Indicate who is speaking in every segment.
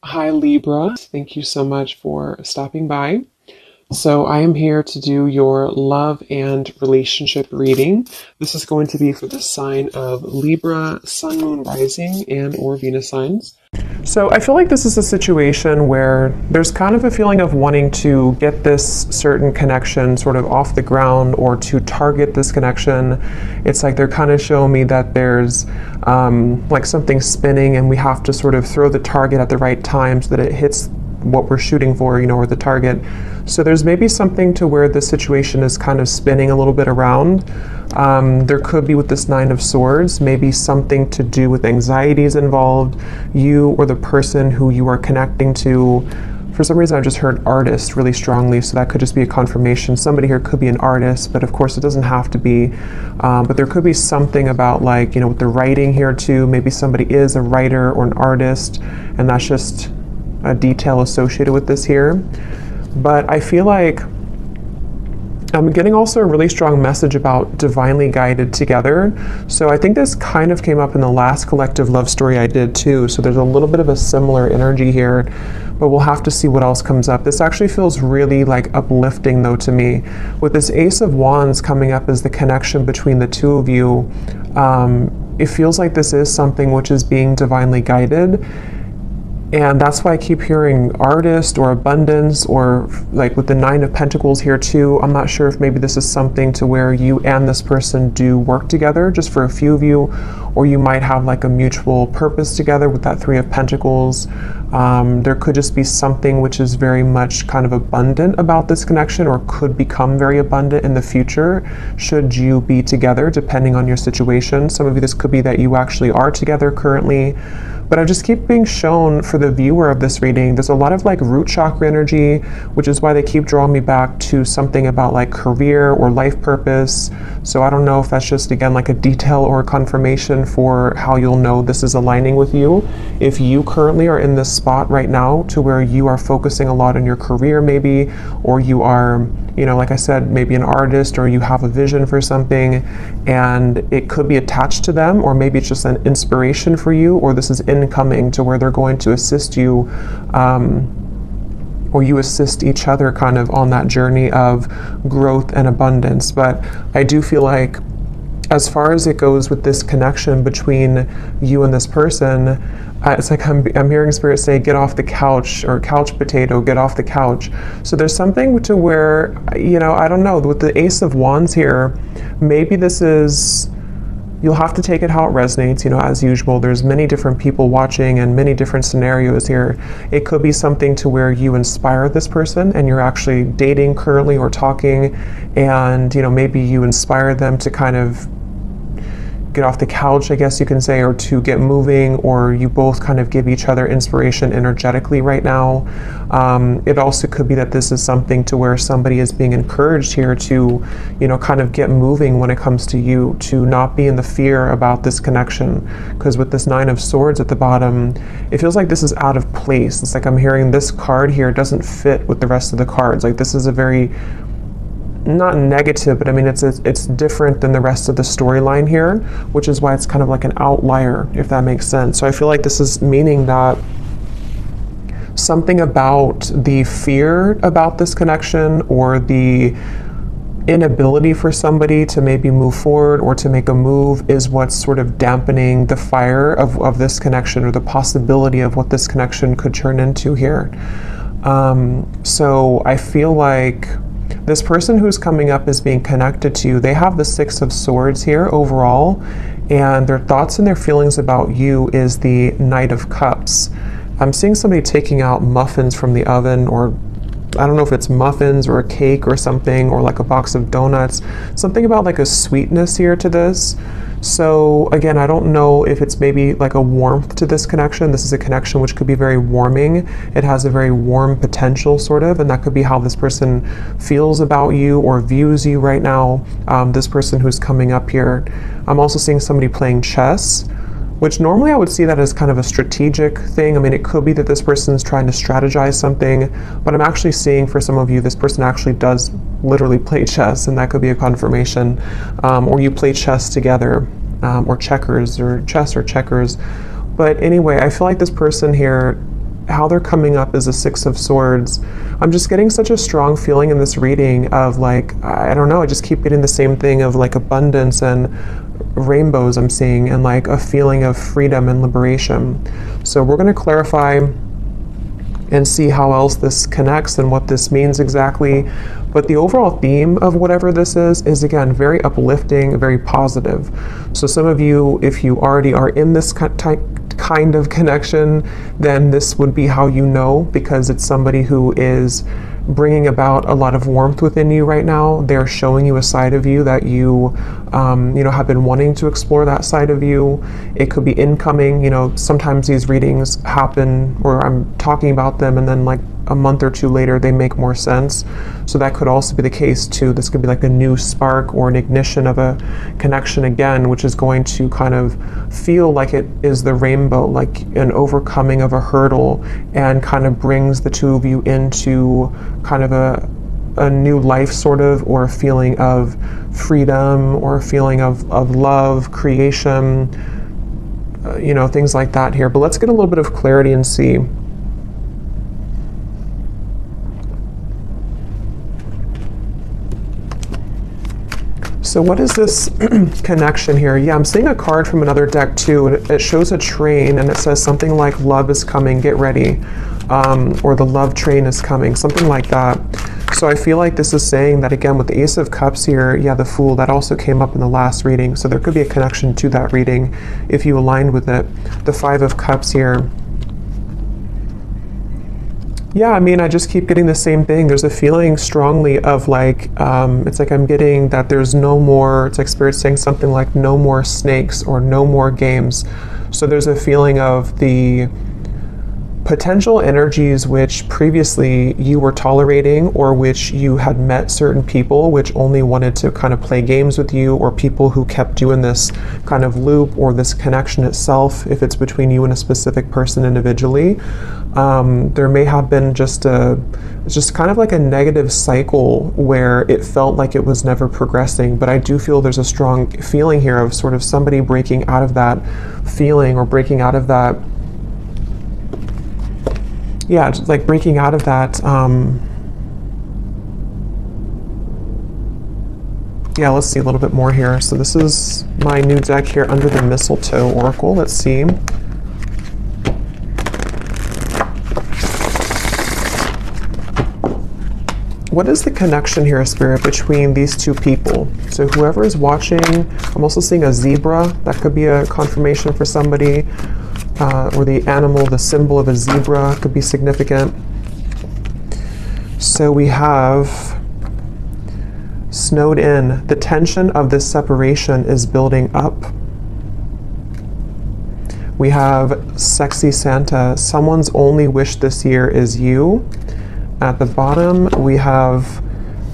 Speaker 1: Hi Libra, thank you so much for stopping by. So I am here to do your love and relationship reading. This is going to be for the sign of Libra, Sun, Moon, Rising, and or Venus signs. So I feel like this is a situation where there's kind of a feeling of wanting to get this certain connection sort of off the ground or to target this connection. It's like they're kind of showing me that there's like something spinning and we have to sort of throw the target at the right time so that it hits what we're shooting for, or the target. So there's maybe something to where the situation is kind of spinning a little bit around. There could be with this Nine of Swords, maybe something to do with anxieties involved, you or the person who you are connecting to. For some reason, I just heard artist really strongly, so that could just be a confirmation. Somebody here could be an artist, but of course it doesn't have to be. But there could be something about like, with the writing here too, maybe somebody is a writer or an artist, and that's just a detail associated with this here. But I feel like I'm getting also a really strong message about divinely guided together. So I think this kind of came up in the last collective love story I did too. So there's a little bit of a similar energy here, but we'll have to see what else comes up. This actually feels really like uplifting though to me. With this Ace of Wands coming up as the connection between the two of you, it feels like this is something which is being divinely guided. And that's why I keep hearing artist or abundance, or like with the Nine of Pentacles here too. I'm not sure if maybe this is something to where you and this person do work together, just for a few of you, or you might have like a mutual purpose together with that Three of Pentacles. There could just be something which is very much kind of abundant about this connection, or could become very abundant in the future should you be together, depending on your situation. Some of you, this could be that you actually are together currently. But I just keep being shown for the viewer of this reading, there's a lot of like root chakra energy, which is why they keep drawing me back to something about like career or life purpose. So I don't know if that's just, again, like a detail or a confirmation for how you'll know this is aligning with you. If you currently are in this spot right now to where you are focusing a lot on your career maybe, or you are, like I said, maybe an artist, or you have a vision for something and it could be attached to them, or maybe it's just an inspiration for you, or this is incoming to where they're going to assist you, or you assist each other kind of on that journey of growth and abundance. But I do feel like as far as it goes with this connection between you and this person, it's like I'm hearing Spirit say, get off the couch, or couch potato, get off the couch. So there's something to where, I don't know, with the Ace of Wands here, maybe this is, you'll have to take it how it resonates, as usual. There's many different people watching and many different scenarios here. It could be something to where you inspire this person and you're actually dating currently or talking, and, maybe you inspire them to kind of get off the couch, I guess you can say, or to get moving, or you both kind of give each other inspiration energetically right now. It also could be that this is something to where somebody is being encouraged here to, kind of get moving when it comes to you, to not be in the fear about this connection. Because with this Nine of Swords at the bottom, it feels like this is out of place. It's like I'm hearing this card here doesn't fit with the rest of the cards. Like this is a very, not negative, but I mean, it's different than the rest of the storyline here, which is why it's kind of like an outlier, if that makes sense. So I feel like this is meaning that something about the fear about this connection, or the inability for somebody to maybe move forward or to make a move, is what's sort of dampening the fire of this connection, or the possibility of what this connection could turn into here. So I feel like this person who's coming up as being connected to you, they have the Six of Swords here overall, and their thoughts and their feelings about you is the Knight of Cups. I'm seeing somebody taking out muffins from the oven, or I don't know if it's muffins or a cake or something, or like a box of donuts. Something about like a sweetness here to this. So again, I don't know if it's maybe like a warmth to this connection. This is a connection which could be very warming. It has a very warm potential sort of, and that could be how this person feels about you or views you right now. This person who's coming up here. I'm also seeing somebody playing chess, which normally I would see that as kind of a strategic thing. I mean, it could be that this person's trying to strategize something, but I'm actually seeing for some of you, this person actually does literally play chess, and that could be a confirmation. Or you play chess together, or checkers, or chess or checkers. But anyway, I feel like this person here how they're coming up is a Six of Swords. I'm just getting such a strong feeling in this reading of like, I don't know, I just keep getting the same thing of like abundance and rainbows I'm seeing, and like a feeling of freedom and liberation. So we're going to clarify and see how else this connects and what this means exactly. But the overall theme of whatever this is again, very uplifting, very positive. So some of you, if you already are in this kind of connection, then this would be how you know, because it's somebody who is bringing about a lot of warmth within you right now. They're showing you a side of you that you, have been wanting to explore that side of you. It could be incoming. Sometimes these readings happen, or I'm talking about them, and then like a month or two later, they make more sense. So that could also be the case too. This could be like a new spark or an ignition of a connection again, which is going to kind of feel like it is the rainbow, like an overcoming of a hurdle, and kind of brings the two of you into kind of a new life sort of, or a feeling of freedom, or a feeling of love, creation, things like that here. But let's get a little bit of clarity and see. So what is this connection here? Yeah, I'm seeing a card from another deck too, and it shows a train, and it says something like love is coming, get ready, or the love train is coming, something like that. So I feel like this is saying that, again, with the Ace of Cups here, yeah, the Fool, that also came up in the last reading, so there could be a connection to that reading if you aligned with it. The Five of Cups here. Yeah, I mean, I just keep getting the same thing. There's a feeling strongly of like, it's like I'm getting that there's no more, it's like Spirit saying something like no more snakes or no more games. So there's a feeling of the potential energies which previously you were tolerating, or which you had met certain people which only wanted to kind of play games with you, or people who kept you in this kind of loop, or this connection itself, if it's between you and a specific person individually. There may have been just kind of like a negative cycle where it felt like it was never progressing. But I do feel there's a strong feeling here of sort of somebody breaking out of that feeling, or breaking out of that, yeah, just like breaking out of that, yeah, let's see a little bit more here. So this is my new deck here, Under the Mistletoe Oracle. Let's see. What is the connection here, Spirit, between these two people? So whoever is watching, I'm also seeing a zebra. That could be a confirmation for somebody. Or the animal, the symbol of a zebra could be significant. So we have snowed in. The tension of this separation is building up. We have sexy Santa. Someone's only wish this year is you. At the bottom, we have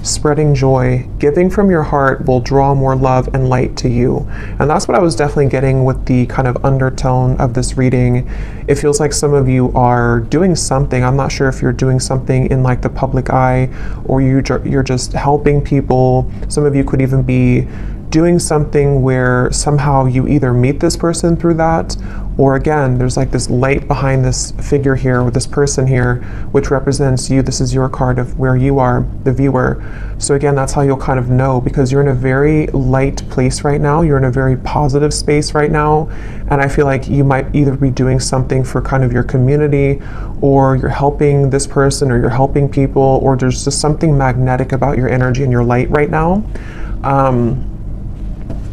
Speaker 1: spreading joy. Giving from your heart will draw more love and light to you. And that's what I was definitely getting with the kind of undertone of this reading. It feels like some of you are doing something. I'm not sure if you're doing something in like the public eye, or you're just helping people. Some of you could even be doing something where somehow you either meet this person through that, or again, there's like this light behind this figure here, with this person here, which represents you. This is your card of where you are, the viewer. So again, that's how you'll kind of know, because you're in a very light place right now. You're in a very positive space right now. And I feel like you might either be doing something for kind of your community, or you're helping this person, or you're helping people, or there's just something magnetic about your energy and your light right now.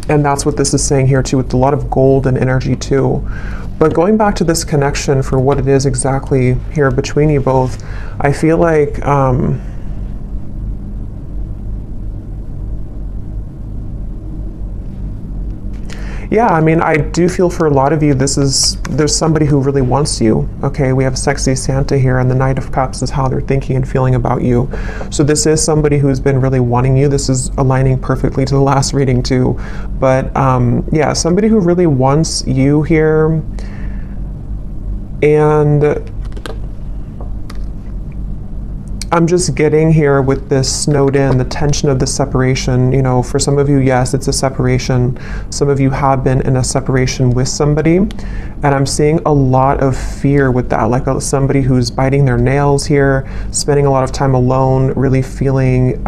Speaker 1: And that's what this is saying here too, with a lot of golden energy too. But going back to this connection for what it is exactly here between you both, I feel like yeah, I mean, I do feel for a lot of you, there's somebody who really wants you. Okay, we have sexy Santa here, and the Knight of Cups is how they're thinking and feeling about you. So this is somebody who's been really wanting you. This is aligning perfectly to the last reading too. But yeah, somebody who really wants you here. And I'm just getting here with this snowed in, the tension of the separation. You know, for some of you, yes, it's a separation. Some of you have been in a separation with somebody. And I'm seeing a lot of fear with that, like somebody who's biting their nails here, spending a lot of time alone, really feeling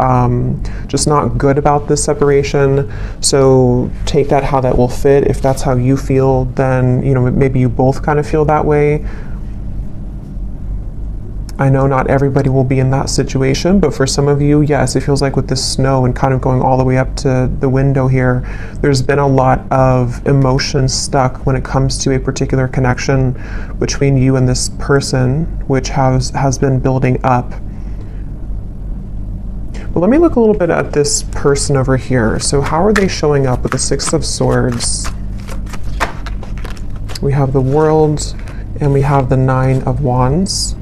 Speaker 1: just not good about this separation. So take that how that will fit. If that's how you feel, then, you know, maybe you both kind of feel that way. I know not everybody will be in that situation, but for some of you, yes, it feels like with this snow and kind of going all the way up to the window here, there's been a lot of emotion stuck when it comes to a particular connection between you and this person, which has been building up. But let me look a little bit at this person over here. So how are they showing up with the Six of Swords? We have the World and we have the Nine of Wands.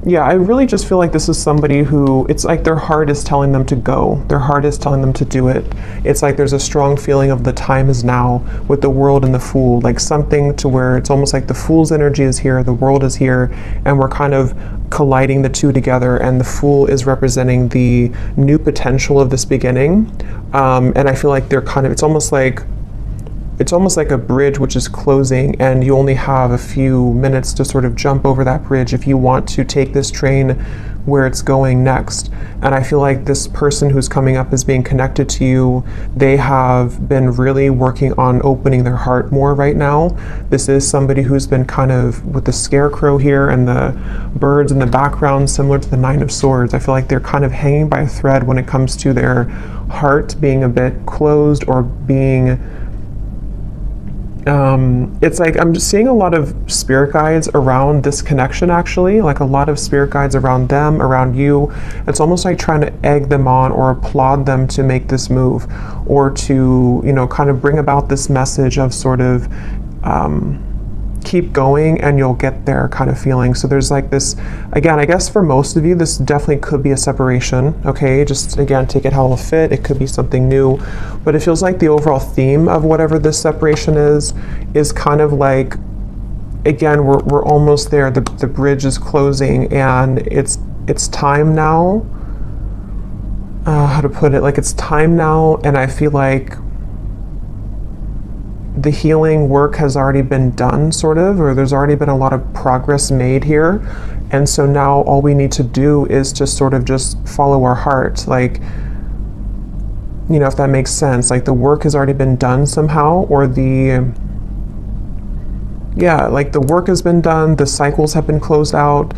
Speaker 1: Yeah, I really just feel like this is somebody who, it's like their heart is telling them to go. Their heart is telling them to do it. It's like there's a strong feeling of the time is now with the World and the Fool, like something to where it's almost like the Fool's energy is here, the World is here, and we're kind of colliding the two together, and the Fool is representing the new potential of this beginning. And I feel like they're kind of, it's almost like a bridge which is closing, and you only have a few minutes to sort of jump over that bridge if you want to take this train where it's going next. And I feel like this person who's coming up as being connected to you, they have been really working on opening their heart more right now. This is somebody who's been kind of with the scarecrow here and the birds in the background, similar to the Nine of Swords. I feel like they're kind of hanging by a thread when it comes to their heart being a bit closed or being it's like I'm just seeing a lot of spirit guides around this connection, actually, like a lot of spirit guides around them, around you. It's almost like trying to egg them on or applaud them to make this move, or to, you know, kind of bring about this message of sort of keep going and you'll get there kind of feeling. So there's like this, again, I guess for most of you, this definitely could be a separation. Okay, just again, take it how it'll fit. It could be something new, but it feels like the overall theme of whatever this separation is kind of like, again, we're almost there. The bridge is closing, and it's time now. How to put it? Like, it's time now, and I feel like the healing work has already been done, sort of, or there's already been a lot of progress made here. And so now all we need to do is just sort of just follow our heart. Like, you know, if that makes sense, like the work has already been done somehow, or like the work has been done, the cycles have been closed out.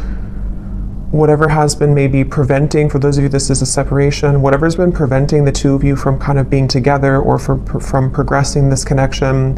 Speaker 1: Whatever has been maybe preventing, for those of you this is a separation, whatever's been preventing the two of you from kind of being together or from progressing this connection,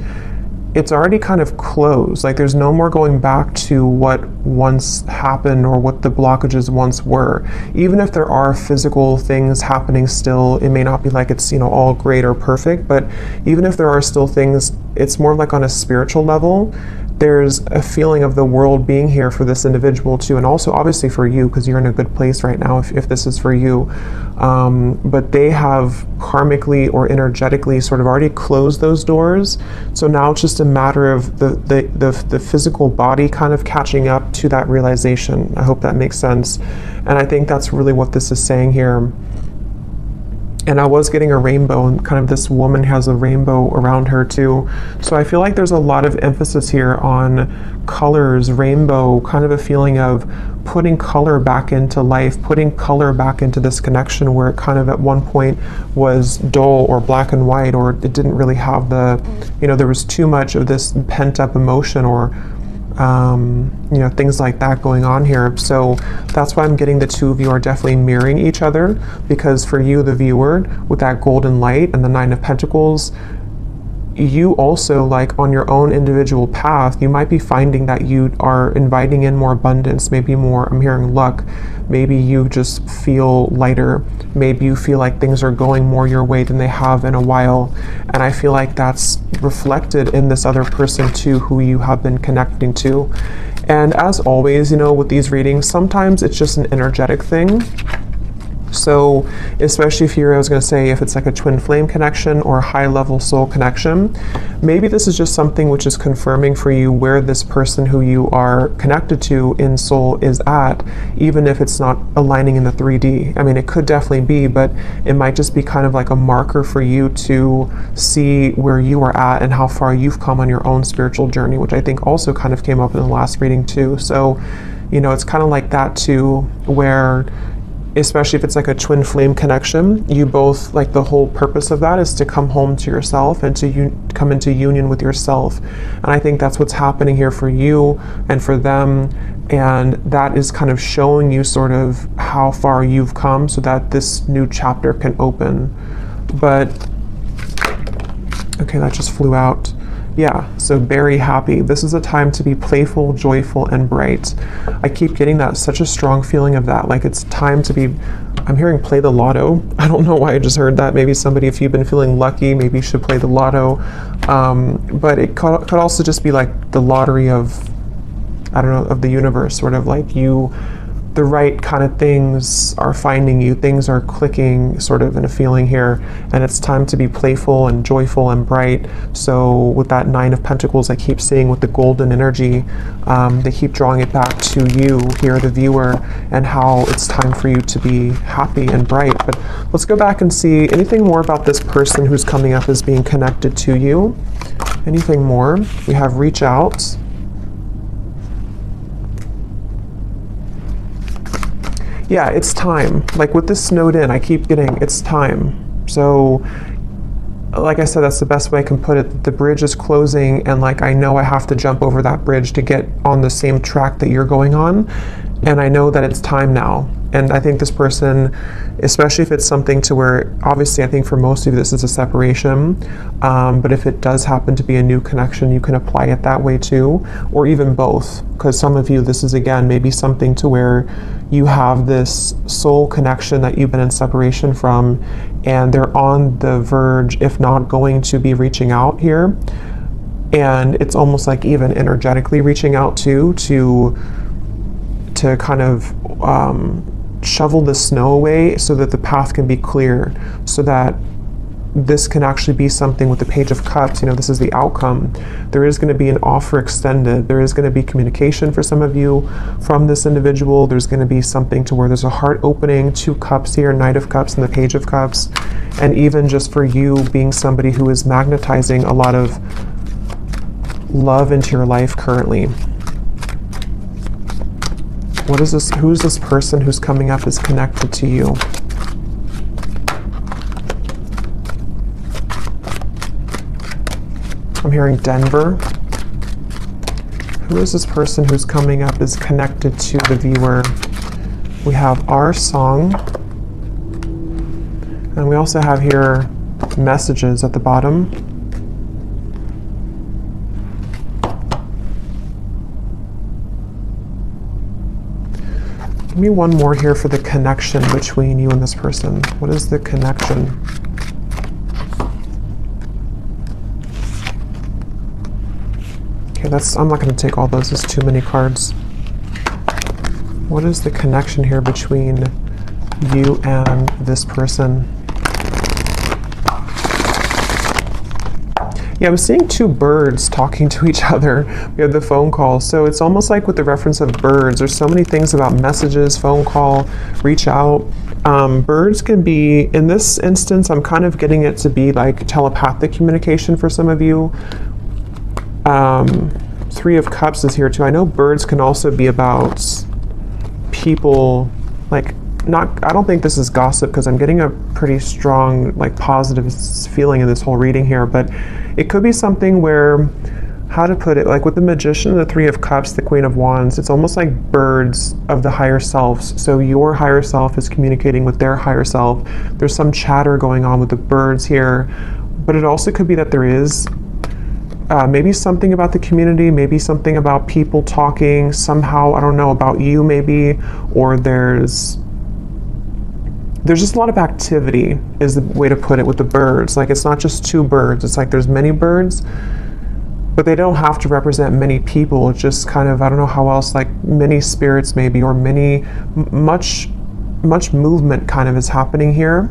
Speaker 1: it's already kind of closed. Like, there's no more going back to what once happened or what the blockages once were. Even if there are physical things happening still, it may not be like it's, you know, all great or perfect, but even if there are still things, it's more like on a spiritual level. There's a feeling of the world being here for this individual too, and also obviously for you, because you're in a good place right now if this is for you. But they have karmically or energetically sort of already closed those doors. So now it's just a matter of the physical body kind of catching up to that realization. I hope that makes sense. And I think that's really what this is saying here. And I was getting a rainbow, and kind of this woman has a rainbow around her too. So I feel like there's a lot of emphasis here on colors, rainbow, kind of a feeling of putting color back into life, putting color back into this connection where it kind of at one point was dull or black and white, or it didn't really have the, you know, there was too much of this pent up emotion or you know, things like that going on here. So that's why I'm getting the two of you are definitely mirroring each other, because for you, the viewer, with that golden light and the Nine of Pentacles, you also, like on your own individual path, you might be finding that you are inviting in more abundance, maybe more, I'm hearing luck, maybe you just feel lighter, maybe you feel like things are going more your way than they have in a while. And I feel like that's reflected in this other person too, who you have been connecting to. And as always, you know, with these readings, sometimes it's just an energetic thing. So especially if you're, I was going to say, if it's like a twin flame connection or a high level soul connection, maybe this is just something which is confirming for you where this person who you are connected to in soul is at, even if it's not aligning in the 3D. I mean, it could definitely be, but it might just be kind of like a marker for you to see where you are at and how far you've come on your own spiritual journey, which I think also kind of came up in the last reading too. So, you know, it's kind of like that too, where especially if it's like a twin flame connection, you both, like, the whole purpose of that is to come home to yourself and to come into union with yourself. And I think that's what's happening here for you and for them. And that is kind of showing you sort of how far you've come so that this new chapter can open. But, okay, that just flew out. Yeah, so very happy. This is a time to be playful, joyful, and bright. I keep getting that, such a strong feeling of that. Like, it's time to be, I'm hearing play the lotto. I don't know why I just heard that. Maybe somebody, if you've been feeling lucky, maybe you should play the lotto. But it could also just be like the lottery of, I don't know, of the universe, sort of like you, the right kind of things are finding you, things are clicking sort of in a feeling here, and it's time to be playful and joyful and bright. So with that Nine of Pentacles, I keep seeing with the golden energy, they keep drawing it back to you here, the viewer, and how it's time for you to be happy and bright. But let's go back and see anything more about this person who's coming up as being connected to you. Anything more? We have reach out. Yeah, it's time. Like with this snowed in, I keep getting, it's time. So, like I said, that's the best way I can put it. The bridge is closing, and like I know I have to jump over that bridge to get on the same track that you're going on. And I know that it's time now. And I think this person, especially if it's something to where, obviously I think for most of you this is a separation, but if it does happen to be a new connection, you can apply it that way too, or even both. Because some of you, this is again maybe something to where you have this soul connection that you've been in separation from, and they're on the verge, if not going to be reaching out here. And it's almost like even energetically reaching out too, to kind of shovel the snow away so that the path can be clear, so that this can actually be something with the Page of Cups. You know, this is the outcome. There is going to be an offer extended. There is going to be communication for some of you from this individual. There's going to be something to where there's a heart opening, 2 cups here, Knight of Cups and the Page of Cups. And even just for you being somebody who is magnetizing a lot of love into your life currently. What is this? Who's this person who's coming up is connected to you? I'm hearing Denver. Who is this person who's coming up is connected to the viewer? We have our song. And we also have here messages at the bottom. Give me one more here for the connection between you and this person. What is the connection? Okay, I'm not going to take all those. There's too many cards. What is the connection here between you and this person? Yeah, I'm seeing 2 birds talking to each other. We have the phone call. So it's almost like with the reference of birds, there's so many things about messages, phone call, reach out. Birds can be, in this instance, I'm kind of getting it to be like telepathic communication for some of you. 3 of Cups is here too. I know birds can also be about people, like, not, I don't think this is gossip because I'm getting a pretty strong, like, positive feeling in this whole reading here, but it could be something where, how to put it, like with the Magician, the 3 of Cups, the Queen of Wands, it's almost like birds of the higher selves. So your higher self is communicating with their higher self. There's some chatter going on with the birds here, but it also could be that there is maybe something about the community, maybe something about people talking somehow, I don't know, about you maybe, or there's just a lot of activity is the way to put it with the birds. Like, it's not just 2 birds, it's like there's many birds, but they don't have to represent many people. It's just kind of, I don't know how else, like many spirits maybe, or much much movement kind of is happening here,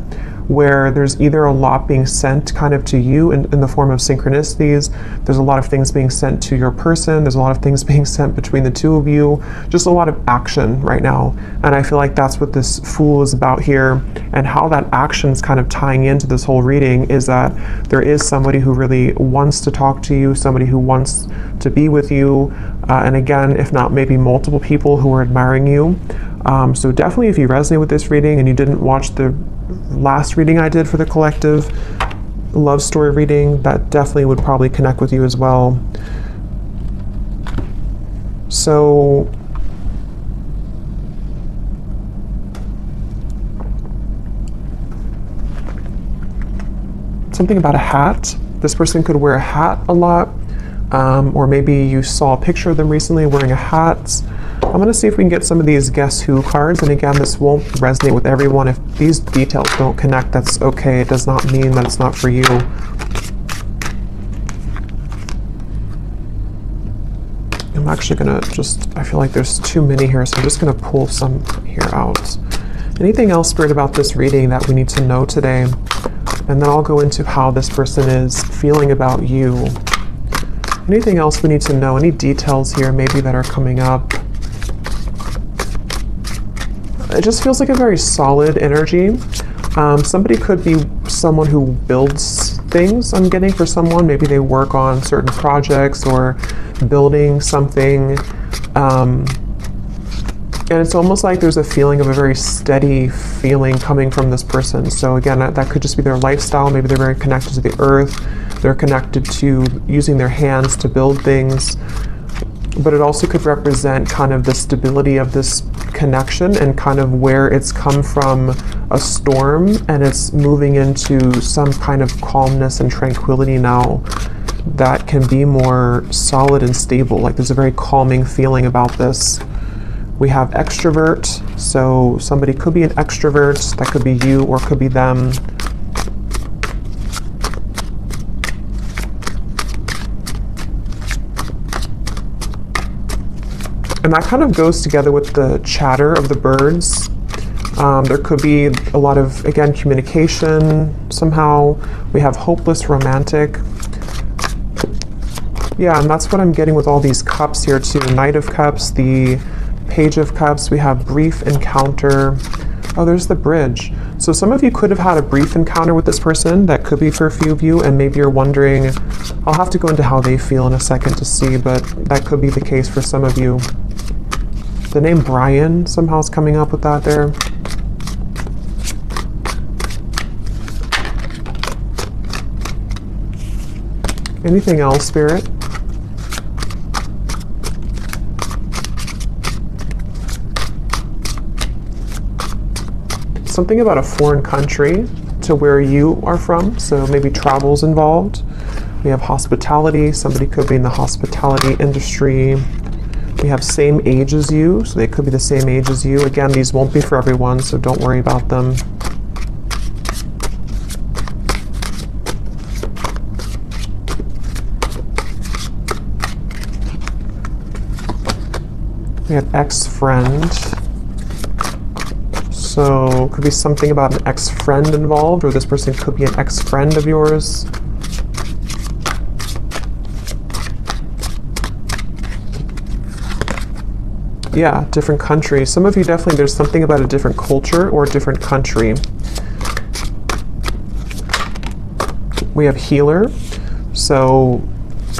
Speaker 1: where there's either a lot being sent kind of to you in the form of synchronicities. There's a lot of things being sent to your person. There's a lot of things being sent between the two of you. Just a lot of action right now. And I feel like that's what this Fool is about here. And how that action is kind of tying into this whole reading is that there is somebody who really wants to talk to you, somebody who wants to be with you. And again, if not maybe multiple people who are admiring you. So definitely if you resonate with this reading and you didn't watch the last reading I did for the collective love story reading, that definitely would probably connect with you as well. So something about a hat. This person could wear a hat a lot, or maybe you saw a picture of them recently wearing a hat. I'm going to see if we can get some of these Guess Who cards, and again, this won't resonate with everyone. If these details don't connect, that's okay. It does not mean that it's not for you. I'm actually going to I feel like there's too many here, so I'm just going to pull some here out. Anything else, Spirit, about this reading that we need to know today? And then I'll go into how this person is feeling about you. Anything else we need to know? Any details here maybe that are coming up? It just feels like a very solid energy. Somebody could be someone who builds things, I'm getting, for someone. Maybe they work on certain projects or building something. And it's almost like there's a feeling of a very steady feeling coming from this person. So again, that could just be their lifestyle. Maybe they're very connected to the earth. They're connected to using their hands to build things. But it also could represent kind of the stability of this connection and kind of where it's come from a storm and it's moving into some kind of calmness and tranquility now that can be more solid and stable. Like there's a very calming feeling about this. We have extrovert, so somebody could be an extrovert. That could be you or could be them. And that kind of goes together with the chatter of the birds. There could be a lot of, again, communication somehow. We have hopeless romantic. Yeah, and that's what I'm getting with all these cups here too. Knight of Cups, the Page of Cups. We have brief encounter. Oh, there's the bridge. So some of you could have had a brief encounter with this person. That could be for a few of you, and maybe you're wondering, I'll have to go into how they feel in a second to see, but that could be the case for some of you. The name Brian somehow is coming up with that there. Anything else, Spirit? Something about a foreign country to where you are from, so maybe travel's involved. We have hospitality. Somebody could be in the hospitality industry. We have same age as you, so they could be the same age as you. Again, these won't be for everyone, so don't worry about them. We have ex-friend. So could be something about an ex-friend involved, or this person could be an ex-friend of yours. Yeah, different country. Some of you definitely, there's something about a different culture or a different country. We have healer. So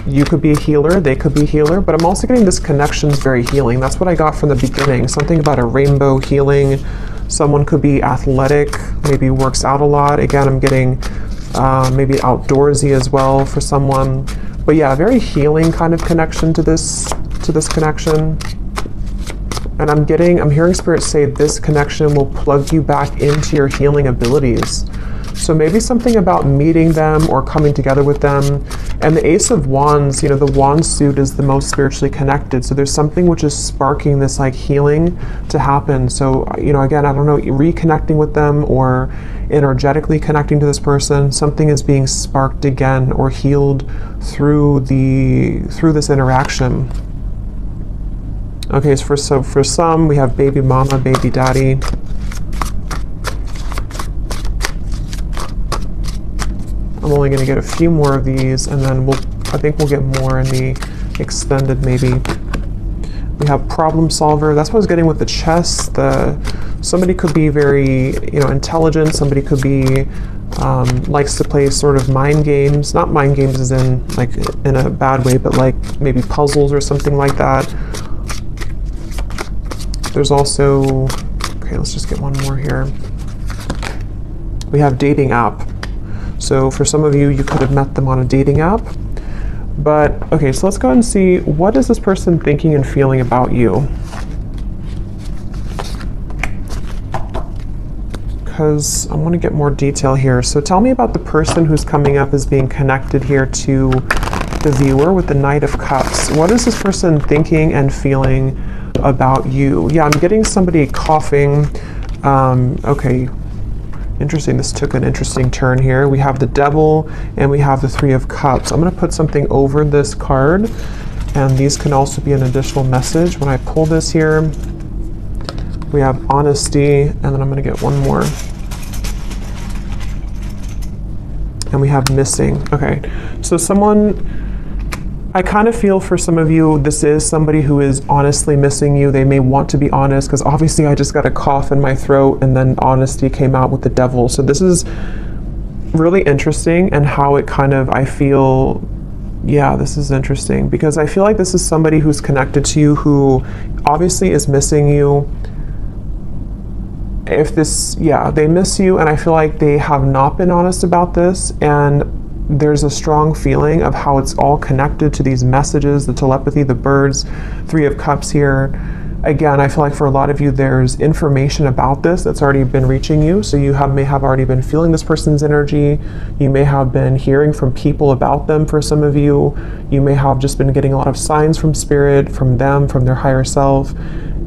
Speaker 1: you could be a healer, they could be a healer, but I'm also getting this connection is very healing. That's what I got from the beginning. Something about a rainbow healing. Someone could be athletic, maybe works out a lot. Again, I'm getting maybe outdoorsy as well for someone. But yeah, very healing kind of connection to this connection. And I'm hearing Spirit say this connection will plug you back into your healing abilities. So maybe something about meeting them or coming together with them. And the Ace of Wands, the wand suit is the most spiritually connected. So there's something which is sparking this like healing to happen. So, again, I don't know, reconnecting with them or energetically connecting to this person, something is being sparked again or healed through this interaction. Okay, so for some, we have baby mama, baby daddy. I'm only going to get a few more of these, and then I think we'll get more in the extended maybe. We have problem solver. That's what I was getting with the chess. Somebody could be very, intelligent. Somebody could be likes to play sort of mind games. Not mind games as in like in a bad way, but like maybe puzzles or something like that. There's also, okay, let's just get one more here. We have dating app. So for some of you, you could have met them on a dating app. But, okay, so let's go ahead and see, what is this person thinking and feeling about you? Because I want to get more detail here. So tell me about the person who's coming up as being connected here to the viewer with the Knight of Cups. What is this person thinking and feeling about you? Yeah, I'm getting somebody coughing. Okay. Interesting, this took an interesting turn here. We have the Devil and we have the Three of Cups. I'm going to put something over this card, and these can also be an additional message. When I pull this here, we have honesty, and then I'm going to get one more. And we have missing. Okay, so I kind of feel for some of you, this is somebody who is honestly missing you. They may want to be honest, because obviously I just got a cough in my throat and then honesty came out with the Devil. So this is really interesting, and how it kind of, I feel, yeah, this is interesting, because I feel like this is somebody who's connected to you who obviously is missing you. They miss you, and I feel like they have not been honest about this, and there's a strong feeling of how it's all connected to these messages, the telepathy, the birds, Three of Cups here. Again, I feel like for a lot of you, there's information about this that's already been reaching you. So you may have already been feeling this person's energy. You may have been hearing from people about them for some of you. You may have just been getting a lot of signs from spirit, from them, from their higher self.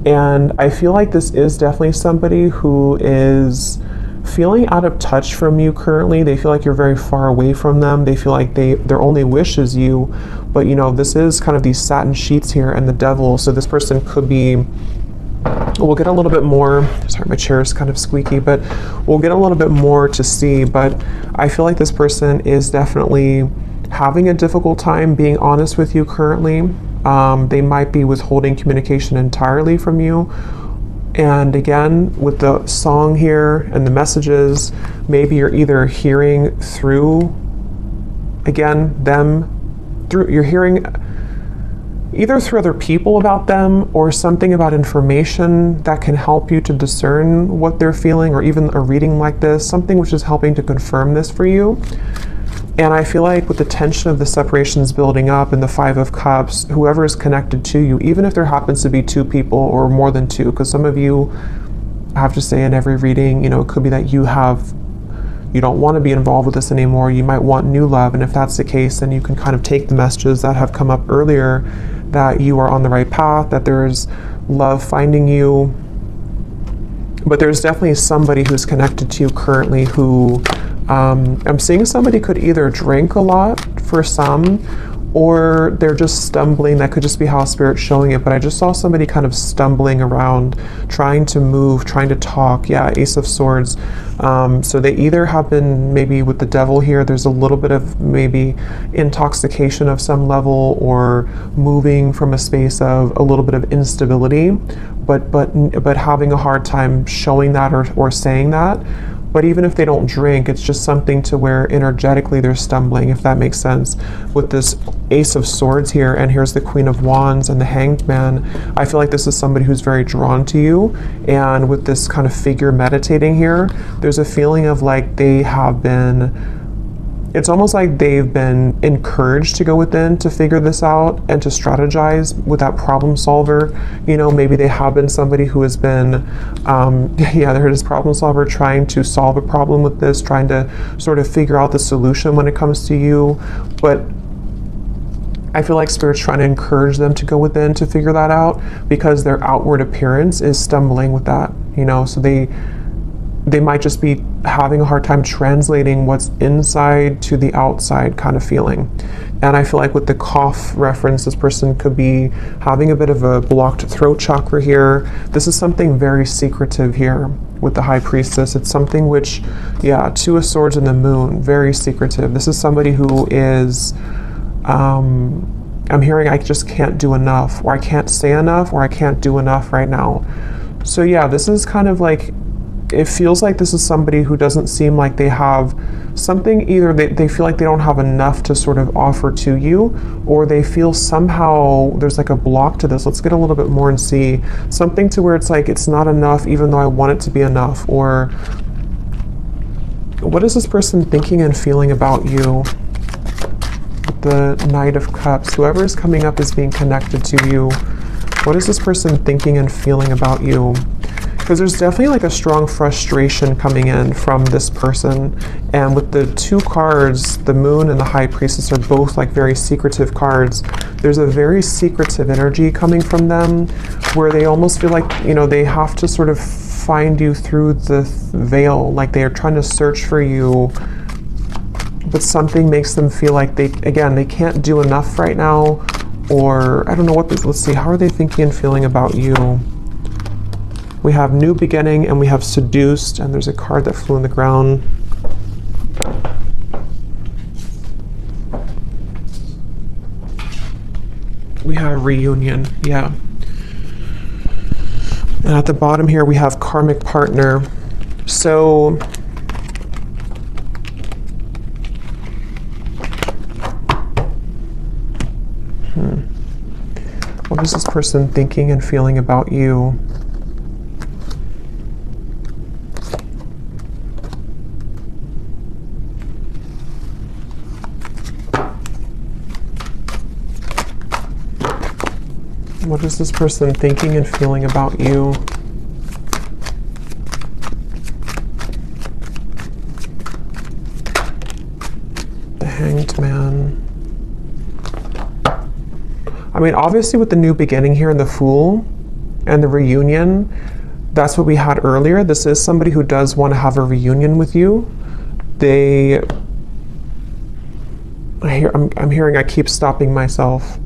Speaker 1: And I feel like this is definitely somebody who is feeling out of touch from you currently. They feel like you're very far away from them. They feel like their only wish is you. But this is kind of these satin sheets here and the Devil. So this person could be, we'll get a little bit more, sorry, my chair is kind of squeaky, but we'll get a little bit more to see. But I feel like this person is definitely having a difficult time being honest with you currently. They might be withholding communication entirely from you. And again, with the song here and the messages, maybe you're either hearing through, again, you're hearing either through other people about them, or something about information that can help you to discern what they're feeling, or even a reading like this, something which is helping to confirm this for you. And I feel like with the tension of the separations building up and the Five of Cups, whoever is connected to you, even if there happens to be two people or more than two, because some of you, I have to say in every reading, it could be that you don't want to be involved with this anymore. You might want new love. And if that's the case, then you can kind of take the messages that have come up earlier, that you are on the right path, that there's love finding you. But there's definitely somebody who's connected to you currently who, I'm seeing somebody could either drink a lot for some, or they're just stumbling. That could just be how Spirit's showing it. But I just saw somebody kind of stumbling around, trying to move, trying to talk. Yeah, Ace of Swords. So they either have been, maybe with the Devil here, there's a little bit of maybe intoxication of some level, or moving from a space of a little bit of instability, but having a hard time showing that or saying that. But even if they don't drink, it's just something to where energetically they're stumbling, if that makes sense. With this Ace of Swords here, and here's the Queen of Wands and the Hanged Man, I feel like this is somebody who's very drawn to you. And with this kind of figure meditating here, there's a feeling of like they have been, it's almost like they've been encouraged to go within to figure this out and to strategize with that problem solver. Maybe they have been somebody who has been, they're this problem solver trying to solve a problem with this, trying to sort of figure out the solution when it comes to you. But I feel like Spirit's trying to encourage them to go within to figure that out, because their outward appearance is stumbling with that, so they might just be having a hard time translating what's inside to the outside kind of feeling. And I feel like with the cough reference, this person could be having a bit of a blocked throat chakra here. This is something very secretive here with the High Priestess. It's something which, yeah, Two of Swords and the Moon, very secretive. This is somebody who is, I'm hearing I just can't do enough, or I can't say enough, or I can't do enough right now. So yeah, this is kind of like, it feels like this is somebody who doesn't seem like they have something, either they feel like they don't have enough to sort of offer to you, or they feel somehow there's like a block to this. Let's get a little bit more and see something to where it's like it's not enough even though I want it to be enough. Or what is this person thinking and feeling about you? With the Knight of Cups, whoever is coming up is being connected to you. What is this person thinking and feeling about you? Because there's definitely like a strong frustration coming in from this person. And with the two cards, the Moon and the High Priestess are both like very secretive cards. There's a very secretive energy coming from them where they almost feel like, you know, they have to sort of find you through the veil. Like they are trying to search for you, but something makes them feel like they can't do enough right now. Or I don't know what this, let's see, how are they thinking and feeling about you? We have New Beginning and we have Seduced, and there's a card that flew on the ground. We have Reunion, yeah. And at the bottom here we have Karmic Partner. So what is this person thinking and feeling about you? What is this person thinking and feeling about you? The Hanged Man. I mean, obviously with the New Beginning here and the Fool and the Reunion, that's what we had earlier. This is somebody who does want to have a reunion with you. I'm hearing I keep stopping myself.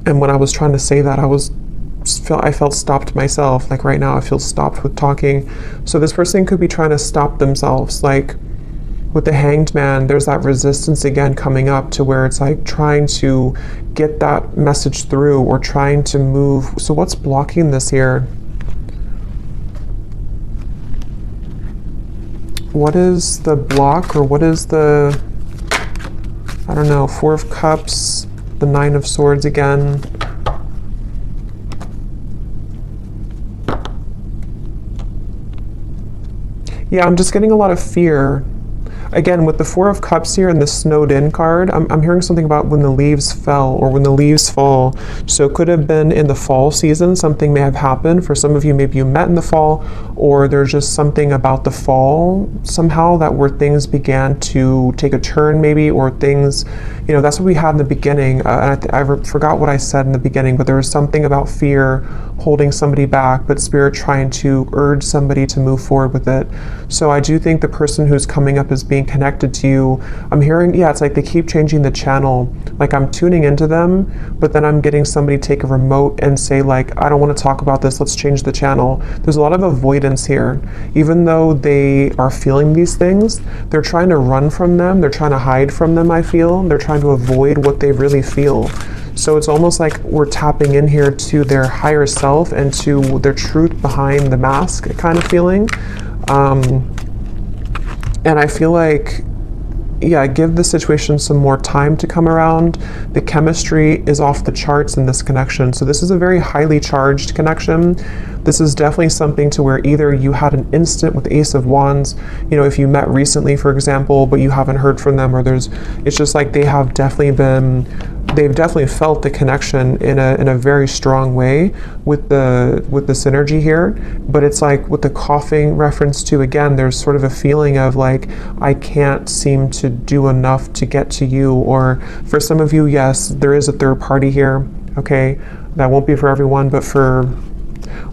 Speaker 1: And when I was trying to say that, I felt stopped myself. Like right now I feel stopped with talking. So this person could be trying to stop themselves. Like with the Hanged Man, there's that resistance again coming up to where it's like trying to get that message through or trying to move. So what's blocking this here? What is the block, or what is the, I don't know, Four of Cups, the Nine of Swords again. Yeah, I'm just getting a lot of fear. Again, with the Four of Cups here and the Snowed In card, I'm hearing something about when the leaves fell or when the leaves fall. So it could have been in the fall season, something may have happened. For some of you, maybe you met in the fall, or there's just something about the fall somehow that where things began to take a turn maybe, or things, you know, that's what we had in the beginning. And I forgot what I said in the beginning, but there was something about fear holding somebody back, but Spirit trying to urge somebody to move forward with it. So I do think the person who's coming up as being connected to you, I'm hearing, yeah, it's like they keep changing the channel. Like I'm tuning into them, but then I'm getting somebody take a remote and say like, I don't want to talk about this, let's change the channel. There's a lot of avoidance here. Even though they are feeling these things, they're trying to run from them, they're trying to hide from them, I feel. They're trying to avoid what they really feel. So it's almost like we're tapping in here to their higher self and to their truth behind the mask kind of feeling. And I feel like, yeah, give the situation some more time to come around. The chemistry is off the charts in this connection. So this is a very highly charged connection. This is definitely something to where either you had an instant with Ace of Wands, you know, if you met recently, for example, but you haven't heard from them, or it's just like they've definitely felt the connection in a very strong way with the synergy here. But it's like with the coughing reference to, again, there's sort of a feeling of like, I can't seem to do enough to get to you. Or for some of you, yes, there is a third party here. Okay, that won't be for everyone, but for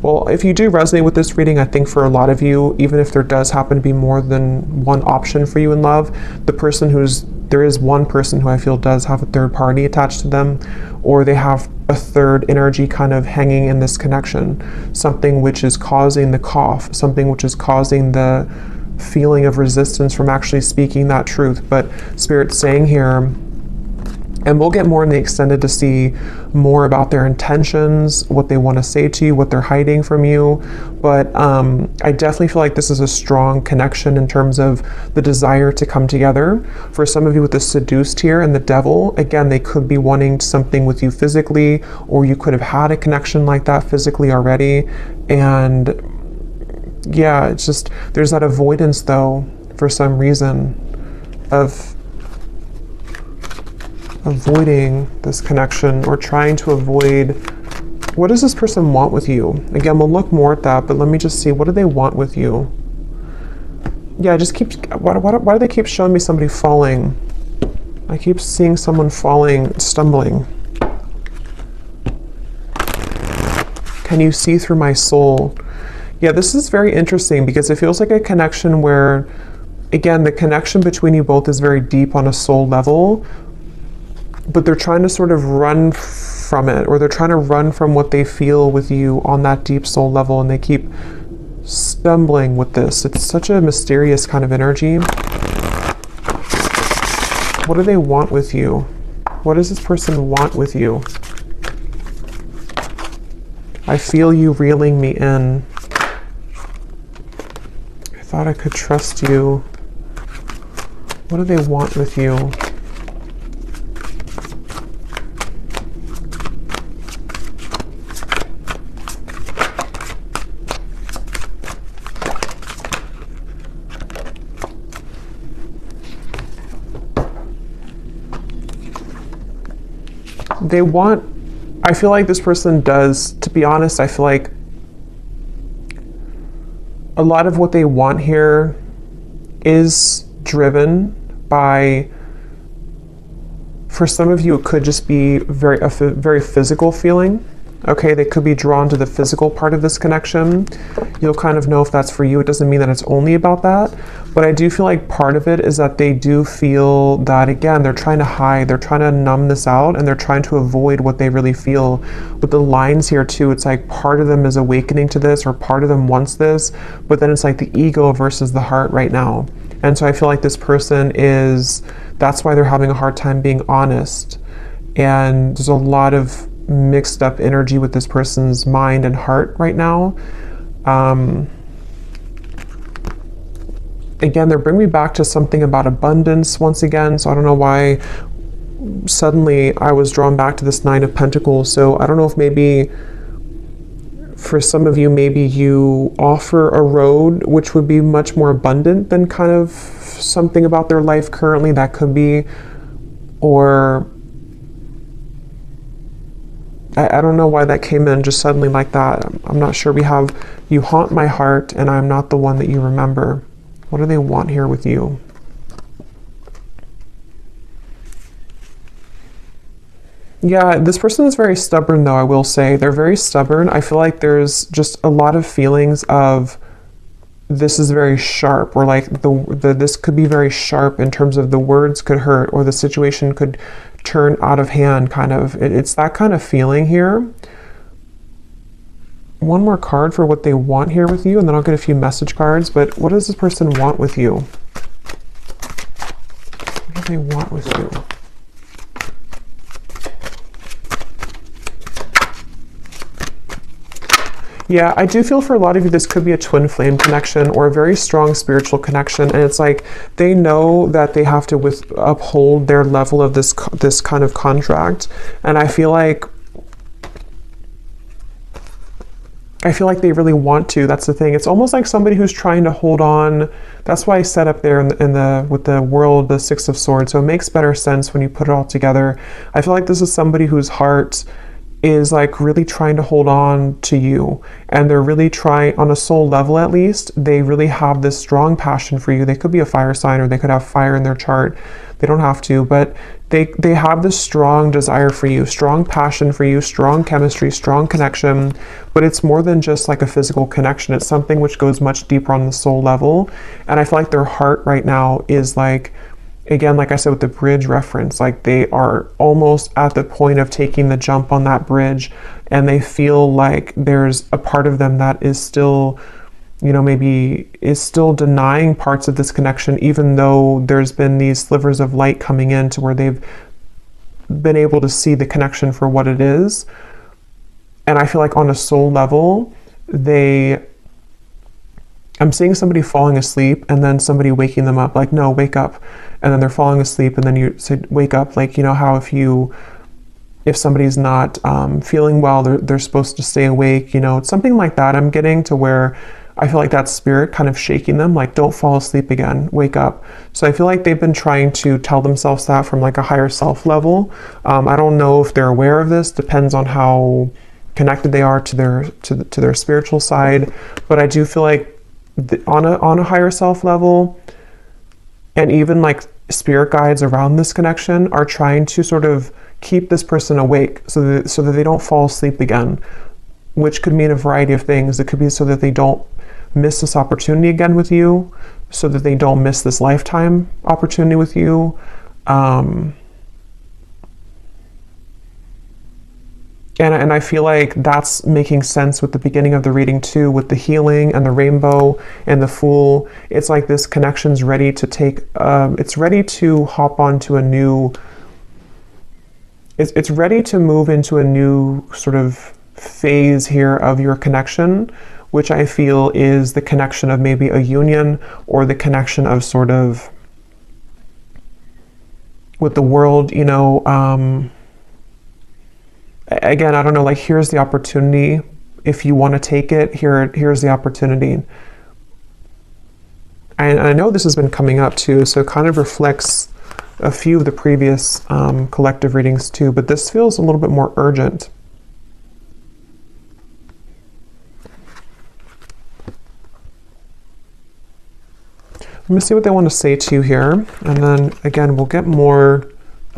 Speaker 1: Well, if you do resonate with this reading, I think for a lot of you, even if there does happen to be more than one option for you in love, there is one person who I feel does have a third party attached to them, or they have a third energy kind of hanging in this connection, something which is causing the cough, something which is causing the feeling of resistance from actually speaking that truth. But Spirit's saying here, and we'll get more in the extended to see more about their intentions, what they want to say to you, what they're hiding from you. But I definitely feel like this is a strong connection in terms of the desire to come together. For some of you with the seduced here and the devil, again, they could be wanting something with you physically, or you could have had a connection like that physically already. And yeah, it's just, there's that avoidance though, for some reason, of avoiding this connection or trying to avoid. What does this person want with you? Again, we'll look more at that, but let me just see, what do they want with you? Yeah, why do they keep showing me somebody falling? I keep seeing someone falling, stumbling. Can you see through my soul? Yeah, this is very interesting because it feels like a connection where, again, the connection between you both is very deep on a soul level, but they're trying to sort of run from it, or they're trying to run from what they feel with you on that deep soul level, and they keep stumbling with this. It's such a mysterious kind of energy. What do they want with you? What does this person want with you? I feel you reeling me in. I thought I could trust you. What do they want with you? They want, I feel like this person does, to be honest, I feel like a lot of what they want here is driven by, for some of you, it could just be a very physical feeling. Okay, they could be drawn to the physical part of this connection. You'll kind of know if that's for you. It doesn't mean that it's only about that, but I do feel like part of it is that they do feel that, again, they're trying to hide, they're trying to numb this out, and they're trying to avoid what they really feel. With the lines here too, it's like part of them is awakening to this, or part of them wants this, but then it's like the ego versus the heart right now. And so I feel like this person is, that's why they're having a hard time being honest. And there's a lot of mixed up energy with this person's mind and heart right now. Again, they're bringing me back to something about abundance once again. So I don't know why suddenly I was drawn back to this Nine of Pentacles. So I don't know if maybe for some of you, maybe you offer a road which would be much more abundant than kind of something about their life currently. That could be, or I don't know why that came in just suddenly like that. I'm not sure. We have, you haunt my heart and I'm not the one that you remember. What do they want here with you? Yeah, this person is very stubborn though, I will say. They're very stubborn. I feel like there's just a lot of feelings of this is very sharp, or like this could be very sharp in terms of the words could hurt, or the situation could turn out of hand, kind of. It's that kind of feeling here. One more card for what they want here with you, and then I'll get a few message cards. But what does this person want with you? What do they want with you? Yeah, I do feel for a lot of you, this could be a twin flame connection or a very strong spiritual connection. And it's like they know that they have to uphold their level of this kind of contract. And I feel like they really want to. That's the thing. It's almost like somebody who's trying to hold on. That's why I set up there with the world, the Six of Swords. So it makes better sense when you put it all together. I feel like this is somebody whose heart is like really trying to hold on to you, and they're really trying, on a soul level at least, they really have this strong passion for you. They could be a fire sign, or they could have fire in their chart. They don't have to, but they have this strong desire for you, strong passion for you, strong chemistry, strong connection, but it's more than just like a physical connection. It's something which goes much deeper on the soul level. And I feel like their heart right now is like, again, like I said with the bridge reference, like they are almost at the point of taking the jump on that bridge, and they feel like there's a part of them that is still, you know, maybe is still denying parts of this connection, even though there's been these slivers of light coming in to where they've been able to see the connection for what it is. And I feel like on a soul level, I'm seeing somebody falling asleep and then somebody waking them up, like, no, wake up. And then they're falling asleep and then you say, wake up. Like, you know how if somebody's not feeling well, they're supposed to stay awake, you know, it's something like that. I'm getting to where I feel like that spirit kind of shaking them, like, don't fall asleep again, wake up. So I feel like they've been trying to tell themselves that from like a higher self level. I don't know if they're aware of this, depends on how connected they are to their spiritual side. But I do feel like on a higher self level, and even like spirit guides around this connection are trying to sort of keep this person awake so that they don't fall asleep again, which could mean a variety of things. It could be so that they don't miss this opportunity again with you, so that they don't miss this lifetime opportunity with you. And I feel like that's making sense with the beginning of the reading too, with the healing and the rainbow and the Fool. It's like this connection's ready to take, it's ready to hop onto a new, it's ready to move into a new sort of phase here of your connection, which I feel is the connection of maybe a union, or the connection of sort of with the world, you know. Again, I don't know, like, here's the opportunity. If you want to take it, here's the opportunity. And I know this has been coming up too, so it kind of reflects a few of the previous collective readings too, but this feels a little bit more urgent. Let me see what they want to say to you here, and then again, we'll get more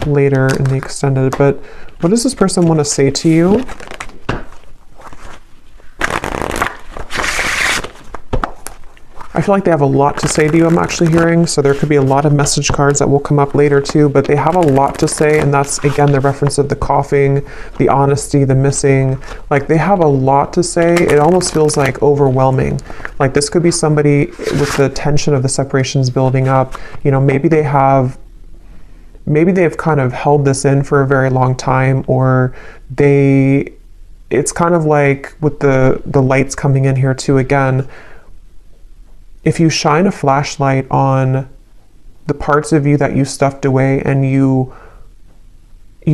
Speaker 1: later in the extended, but what does this person want to say to you? I feel like they have a lot to say to you, I'm actually hearing, so there could be a lot of message cards that will come up later too, but they have a lot to say, and that's, again, the reference of the coughing, the honesty, the missing. Like, they have a lot to say. It almost feels like overwhelming. Like, this could be somebody with the tension of the separations building up. You know, maybe they've kind of held this in for a very long time, or it's kind of like with the lights coming in here too, again, if you shine a flashlight on the parts of you that you stuffed away, and you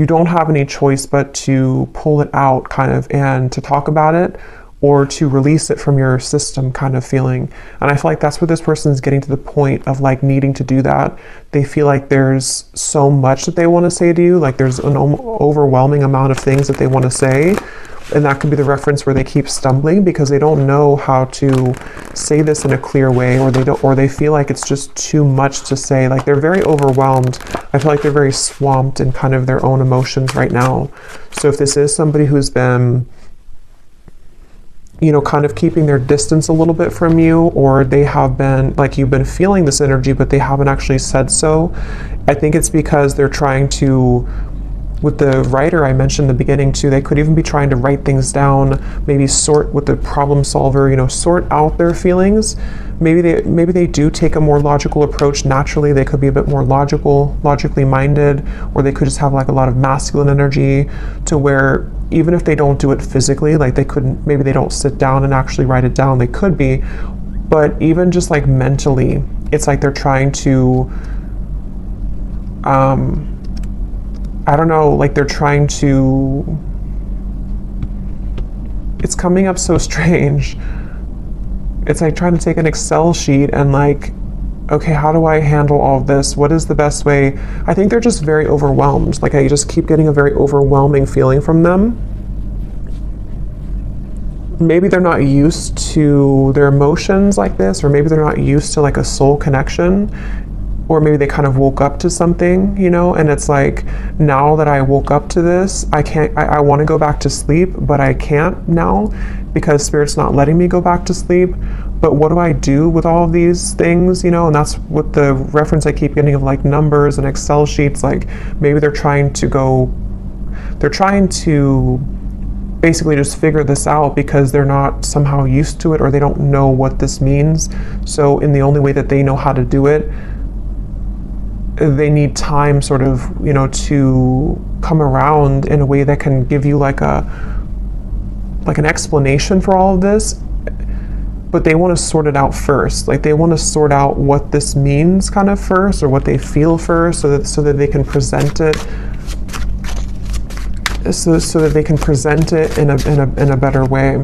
Speaker 1: don't have any choice but to pull it out kind of, and to talk about it, or to release it from your system kind of feeling. And I feel like that's what this person is getting to the point of, like, needing to do that. They feel like there's so much that they want to say to you, like there's an overwhelming amount of things that they want to say. And that could be the reference where they keep stumbling because they don't know how to say this in a clear way, or they feel like it's just too much to say. Like, they're very overwhelmed. I feel like they're very swamped in kind of their own emotions right now. So if this is somebody who's been, you know, kind of keeping their distance a little bit from you, or they have been, like, you've been feeling this energy, but they haven't actually said so, I think it's because they're trying to, with the writer I mentioned in the beginning too, they could even be trying to write things down, maybe sort with the problem solver, you know, sort out their feelings. Maybe they do take a more logical approach naturally. They could be a bit more logically minded, or they could just have like a lot of masculine energy to where even if they don't do it physically, like maybe they don't sit down and actually write it down. They could be, but even just like mentally, it's like they're trying to, I don't know, like they're trying to, it's coming up so strange. It's like trying to take an Excel sheet and like, okay, how do I handle all of this? What is the best way? I think they're just very overwhelmed. Like, I just keep getting a very overwhelming feeling from them. Maybe they're not used to their emotions like this, or maybe they're not used to like a soul connection. or maybe they kind of woke up to something, you know, and it's like, now that I woke up to this, I want to go back to sleep, but I can't now because Spirit's not letting me go back to sleep. But what do I do with all of these things, you know? And that's what the reference I keep getting of like numbers and Excel sheets. Like maybe they're trying to basically just figure this out because they're not somehow used to it, or they don't know what this means. So in the only way that they know how to do it, they need time sort of, you know, to come around in a way that can give you like an explanation for all of this. But they want to sort it out first. Like they want to sort out what this means kind of first, or what they feel first, so that they can present it so that they can present it in a better way.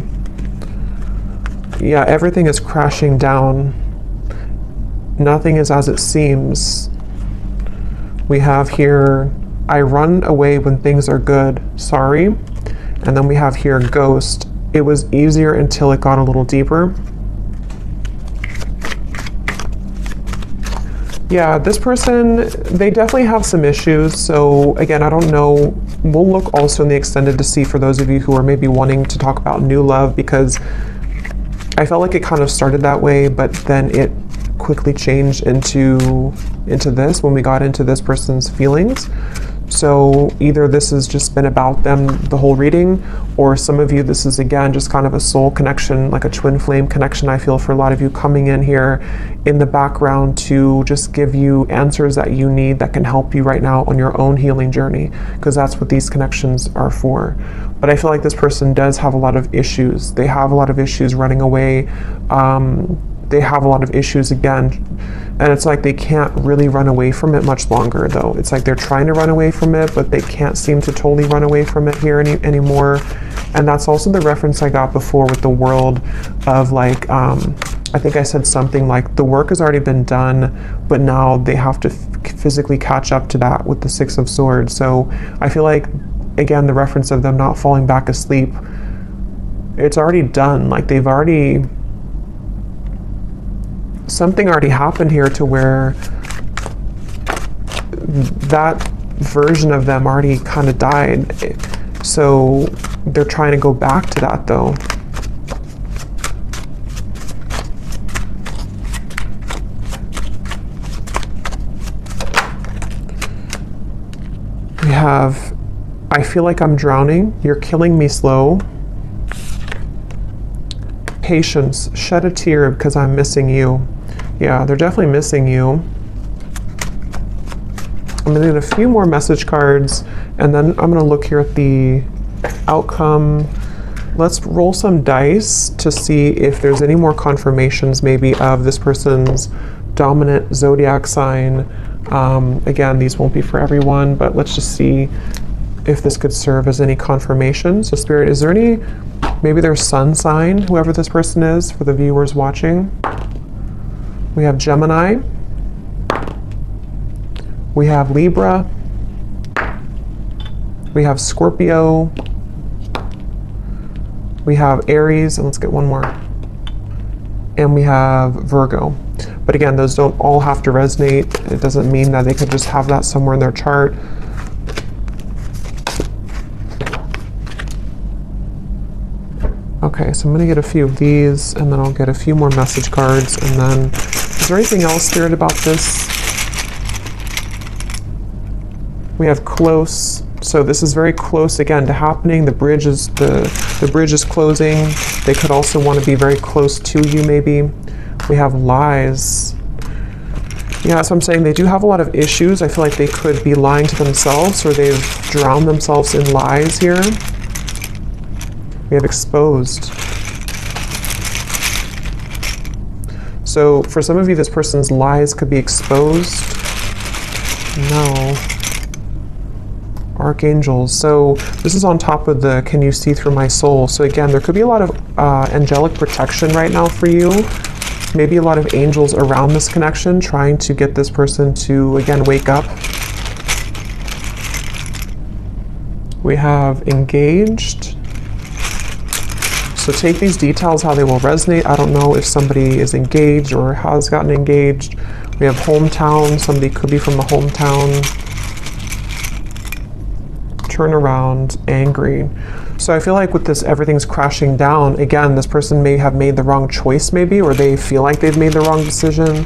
Speaker 1: Yeah, everything is crashing down. Nothing is as it seems. We have here, I run away when things are good, sorry. And then we have here, ghost. It was easier until it got a little deeper. Yeah, this person, they definitely have some issues. So again, I don't know. We'll look also in the extended to see for those of you who are maybe wanting to talk about new love, because I felt like it kind of started that way, but then it quickly changed into this when we got into this person's feelings. So either this has just been about them the whole reading, or some of you, this is again just kind of a soul connection, like a twin flame connection. I feel for a lot of you coming in here in the background to just give you answers that you need that can help you right now on your own healing journey, because that's what these connections are for. But I feel like this person does have a lot of issues. They have a lot of issues running away. They have a lot of issues again, and it's like they can't really run away from it much longer though. It's like they're trying to run away from it, but they can't seem to totally run away from it here anymore. And that's also the reference I got before with the world of like, I think I said something like the work has already been done, but now they have to physically catch up to that with the Six of Swords. So I feel like, again, the reference of them not falling back asleep, it's already done. Like they've already, something already happened here to where that version of them already kind of died. So they're trying to go back to that though. We have, I feel like I'm drowning. You're killing me slow. Patience, shed a tear because I'm missing you. Yeah, they're definitely missing you. I'm gonna get a few more message cards, and then I'm gonna look here at the outcome. Let's roll some dice to see if there's any more confirmations maybe of this person's dominant zodiac sign. Again, these won't be for everyone, but let's just see if this could serve as any confirmation. So Spirit, is there any, maybe their sun sign, whoever this person is, for the viewers watching? We have Gemini. We have Libra. We have Scorpio. We have Aries, and let's get one more. And we have Virgo. But again, those don't all have to resonate. It doesn't mean that they could just have that somewhere in their chart. Okay, so I'm going to get a few of these, and then I'll get a few more message cards, and then, is there anything else, Spirit, about this? We have close, so this is very close again to happening. The bridge is closing. They could also want to be very close to you maybe. We have lies. Yeah, that's what I'm saying. They do have a lot of issues. I feel like they could be lying to themselves, or they've drowned themselves in lies here. We have exposed. So for some of you, this person's lies could be exposed. No. Archangels. So this is on top of the can you see through my soul. So again, there could be a lot of angelic protection right now for you. Maybe a lot of angels around this connection trying to get this person to, again, wake up. We have engaged. So take these details how they will resonate. I don't know if somebody is engaged or has gotten engaged. We have hometown. Somebody could be from a hometown. Turnaround, angry. So I feel like with this, everything's crashing down. Again, this person may have made the wrong choice maybe, or they feel like they've made the wrong decision.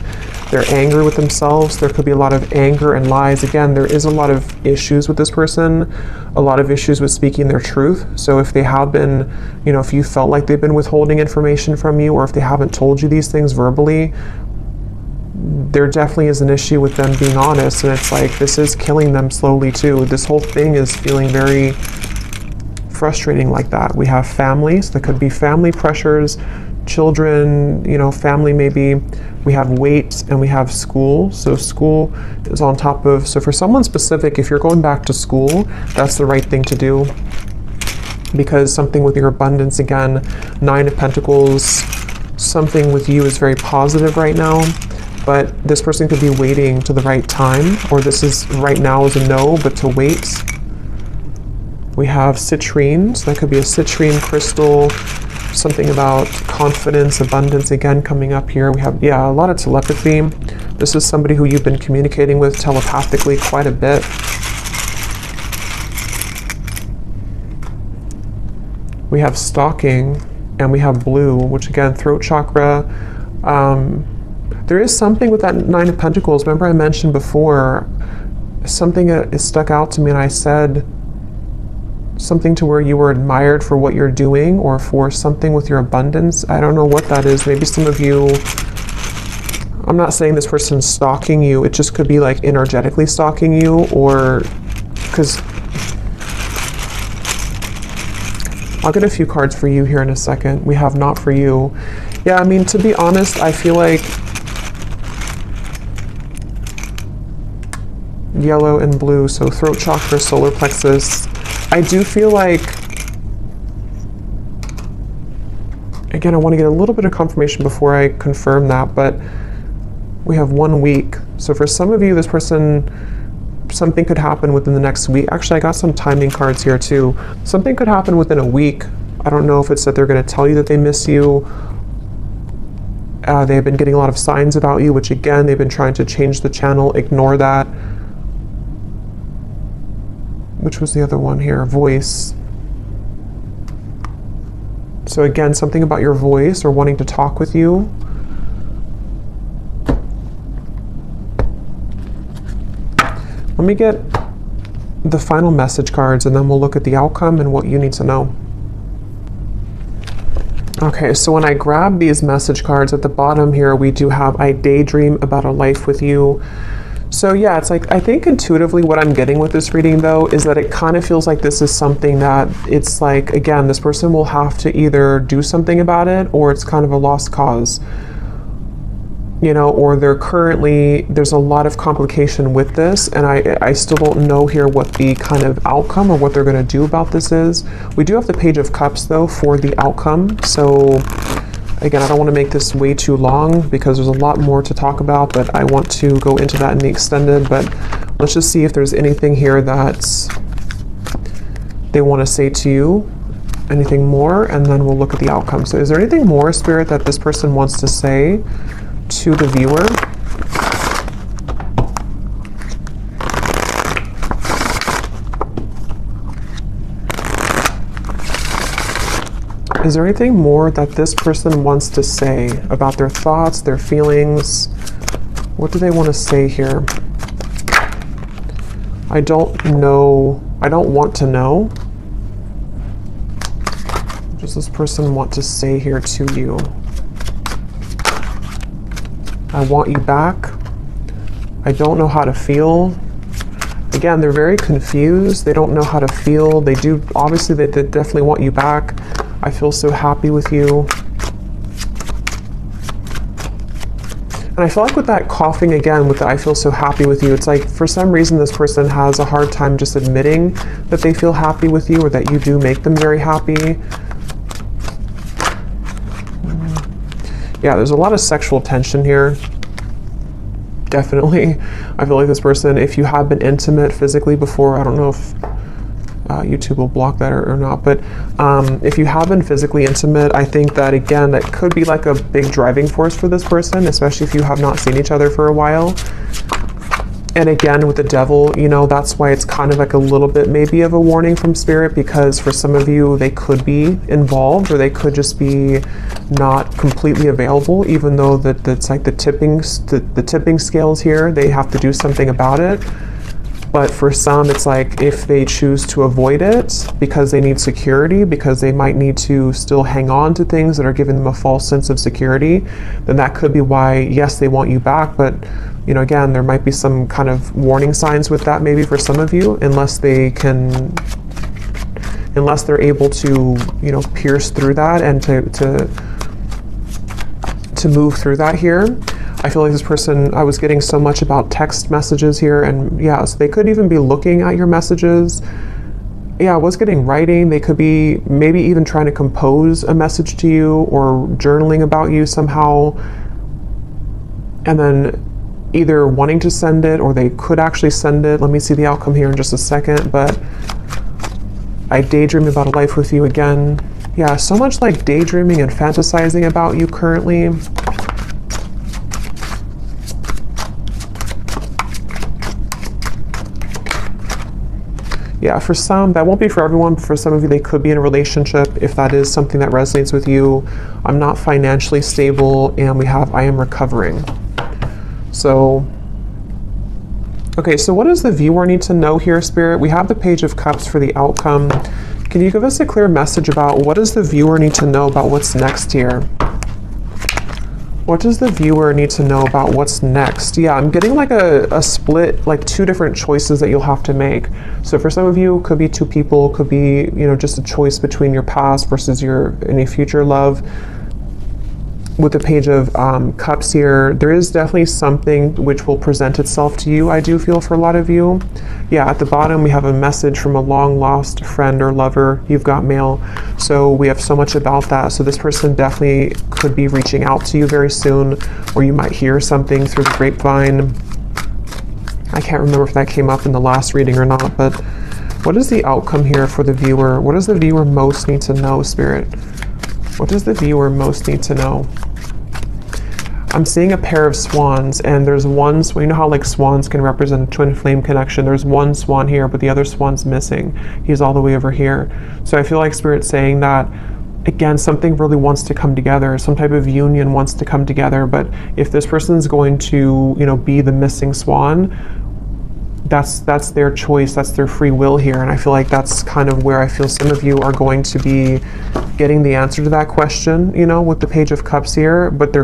Speaker 1: They're angry with themselves. There could be a lot of anger and lies. Again, there is a lot of issues with this person, a lot of issues with speaking their truth. So if they have been, you know, if you felt like they've been withholding information from you, or if they haven't told you these things verbally, there definitely is an issue with them being honest. And it's like, this is killing them slowly too. This whole thing is feeling very frustrating like that. We have families. There could be family pressures, children, you know, family maybe. We have weight, and we have school. So school is on top of, so for someone specific, if you're going back to school, that's the right thing to do, because something with your abundance, again, 9 of Pentacles, something with you is very positive right now, but this person could be waiting to the right time, or this is right now is a no, but to wait. We have citrine, so that could be a citrine crystal, something about confidence, abundance, again, coming up here. We have, yeah, a lot of telepathy. This is somebody who you've been communicating with telepathically quite a bit. We have stalking, and we have blue, which again, throat chakra. There is something with that 9 of Pentacles. Remember I mentioned before, something that is stuck out to me, and I said something to where you were admired for what you're doing, or for something with your abundance. I don't know what that is. Maybe some of you, I'm not saying this person's stalking you. It just could be like energetically stalking you, or because I'll get a few cards for you here in a second. We have not for you. Yeah, I mean, to be honest, I feel like yellow and blue, so throat chakra, solar plexus. I do feel like, again, I want to get a little bit of confirmation before I confirm that, but we have 1 week. So for some of you, this person, something could happen within the next week. Actually, I got some timing cards here too. Something could happen within a week. I don't know if it's that they're going to tell you that they miss you. They've been getting a lot of signs about you, which again, they've been trying to change the channel. Ignore that. Which was the other one here? Voice. So again, something about your voice, or wanting to talk with you. Let me get the final message cards, and then we'll look at the outcome and what you need to know. Okay, so when I grab these message cards at the bottom here, we do have, I daydream about a life with you. So yeah, it's like, I think intuitively what I'm getting with this reading though, is that it kind of feels like this is something that it's like, again, this person will have to either do something about it, or it's kind of a lost cause, you know, or there's a lot of complication with this, and I still don't know here what the kind of outcome or what they're going to do about this is. We do have the Page of Cups though for the outcome. So again, I don't want to make this way too long because there's a lot more to talk about, but I want to go into that in the extended. But let's just see if there's anything here that they want to say to you, anything more, and then we'll look at the outcome. So is there anything more, Spirit, that this person wants to say to the viewer? Is there anything more that this person wants to say about their thoughts, their feelings? What do they want to say here? I don't know. I don't want to know. What does this person want to say here to you? I want you back. I don't know how to feel. Again, they're very confused. They don't know how to feel. They do, obviously, they definitely want you back. I feel so happy with you. And I feel like with that coughing again, with the I feel so happy with you, it's like for some reason this person has a hard time just admitting that they feel happy with you, or that you do make them very happy. Yeah, there's a lot of sexual tension here. Definitely. I feel like this person, if you have been intimate physically before, I don't know if YouTube will block that or not. But if you have been physically intimate, I think that, again, that could be like a big driving force for this person, especially if you have not seen each other for a while. And again, with the devil, you know, that's why it's kind of like a little bit maybe of a warning from spirit, because for some of you, they could be involved, or they could just be not completely available, even though that's like the tipping scales here, they have to do something about it. But for some, it's like if they choose to avoid it because they need security, because they might need to still hang on to things that are giving them a false sense of security, then that could be why, yes, they want you back. But, you know, again, there might be some kind of warning signs with that maybe for some of you, unless they're able to, you know, pierce through that and to move through that here. I feel like this person, I was getting so much about text messages here, and yeah, so they could even be looking at your messages. Yeah, I was getting writing. They could be maybe even trying to compose a message to you or journaling about you somehow, and then either wanting to send it, or they could actually send it. Let me see the outcome here in just a second. But I daydream about a life with you again. Yeah, so much like daydreaming and fantasizing about you currently. Yeah, for some, that won't be for everyone, but for some of you, they could be in a relationship. If that is something that resonates with you, I'm not financially stable, and we have, I am recovering. So, okay, so what does the viewer need to know here, Spirit? We have the Page of Cups for the outcome. Can you give us a clear message about what does the viewer need to know about what's next here? What does the viewer need to know about what's next? Yeah, I'm getting like a split, like two different choices that you'll have to make. So for some of you, it could be two people, could be, you know, just a choice between your past versus your any future love. With the Page of Cups here, there is definitely something which will present itself to you, I do feel, for a lot of you. Yeah, at the bottom, we have a message from a long-lost friend or lover. You've got mail. So we have so much about that. So this person definitely could be reaching out to you very soon, or you might hear something through the grapevine. I can't remember if that came up in the last reading or not, but what is the outcome here for the viewer? What does the viewer most need to know, Spirit? What does the viewer most need to know? I'm seeing a pair of swans, and there's one swan. You know how like swans can represent a twin flame connection? There's one swan here, but the other swan's missing. He's all the way over here. So I feel like Spirit's saying that, again, something really wants to come together. Some type of union wants to come together. But if this person's going to, you know, be the missing swan, that's their choice. That's their free will here. And I feel like that's kind of where I feel some of you are going to be getting the answer to that question, you know, with the Page of Cups here. But there